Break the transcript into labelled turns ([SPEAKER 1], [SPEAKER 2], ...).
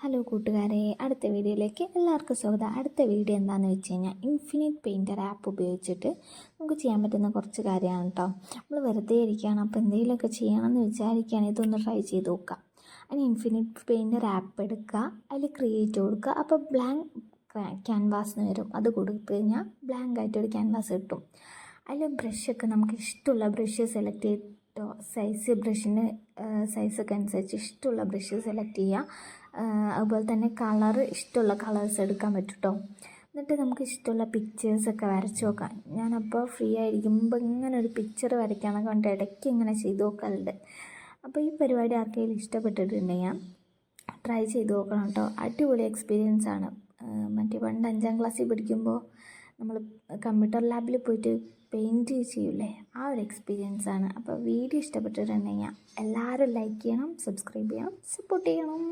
[SPEAKER 1] Hello കൂട്ടുകാരെ, അടുത്ത വീഡിയോയിലേക്ക് എല്ലാവർക്കും സ്വാഗതം. അടുത്ത വീഡിയോ എന്താണെന്ന് വെച്ച് കഴിഞ്ഞാൽ ഇൻഫിനിറ്റ് പെയിൻറ്റർ ആപ്പ് ഉപയോഗിച്ചിട്ട് നമുക്ക് ചെയ്യാൻ പറ്റുന്ന കുറച്ച് കാര്യമാണ് കേട്ടോ. നമ്മൾ വെറുതെ ഇരിക്കുകയാണ്, അപ്പോൾ എന്തെങ്കിലുമൊക്കെ ചെയ്യണമെന്ന് വിചാരിക്കുകയാണെങ്കിൽ ഇതൊന്ന് ട്രൈ ചെയ്ത് നോക്കാം. അതിന് ഇൻഫിനിറ്റ് പെയിൻറ്റർ ആപ്പ് എടുക്കുക, അതിൽ ക്രിയേറ്റ് കൊടുക്കുക. അപ്പോൾ ബ്ലാങ്ക് ക്യാൻവാസ് എന്ന് വരും. അത് കൊടുത്തു കഴിഞ്ഞാൽ ബ്ലാങ്ക് ആയിട്ടൊരു ക്യാൻവാസ് കിട്ടും. അതിൽ ബ്രഷൊക്കെ നമുക്ക് ഇഷ്ടമുള്ള ബ്രഷ് സെലക്ട് ചെയ്തിട്ടോ, ബ്രഷിന് സൈസൊക്കെ അനുസരിച്ച് ഇഷ്ടമുള്ള ബ്രഷ് സെലക്ട് ചെയ്യുക. അതുപോലെ തന്നെ ഇഷ്ടമുള്ള കളേഴ്സ് എടുക്കാൻ പറ്റും കേട്ടോ. എന്നിട്ട് നമുക്ക് ഇഷ്ടമുള്ള പിക്ചേഴ്സൊക്കെ വരച്ച് നോക്കാം. ഞാനപ്പോൾ ഫ്രീ ആയിരിക്കുമ്പോൾ ഇങ്ങനെ ഒരു പിക്ചർ വരയ്ക്കാനൊക്കെ വേണ്ടി ഇടയ്ക്ക് ഇങ്ങനെ ചെയ്ത് നോക്കാറുണ്ട്. അപ്പോൾ ഈ പരിപാടി ആർക്കെങ്കിലും ഇഷ്ടപ്പെട്ടിട്ടുണ്ടെങ്കിൽ ട്രൈ ചെയ്ത് നോക്കണം കേട്ടോ. അടിപൊളി എക്സ്പീരിയൻസ് ആണ്. പണ്ട് 5ാം ക്ലാസ്സിൽ പഠിക്കുമ്പോൾ നമ്മൾ കമ്പ്യൂട്ടർ ലാബിൽ പോയിട്ട് പെയിൻറ്റ് ചെയ്യൂലേ, ആ ഒരു എക്സ്പീരിയൻസ് ആണ്. അപ്പോൾ വീഡിയോ ഇഷ്ടപ്പെട്ടിട്ടുണ്ടെങ്കിൽ എല്ലാവരും ലൈക്ക് ചെയ്യണം, സബ്സ്ക്രൈബ് ചെയ്യണം, സപ്പോർട്ട് ചെയ്യണം.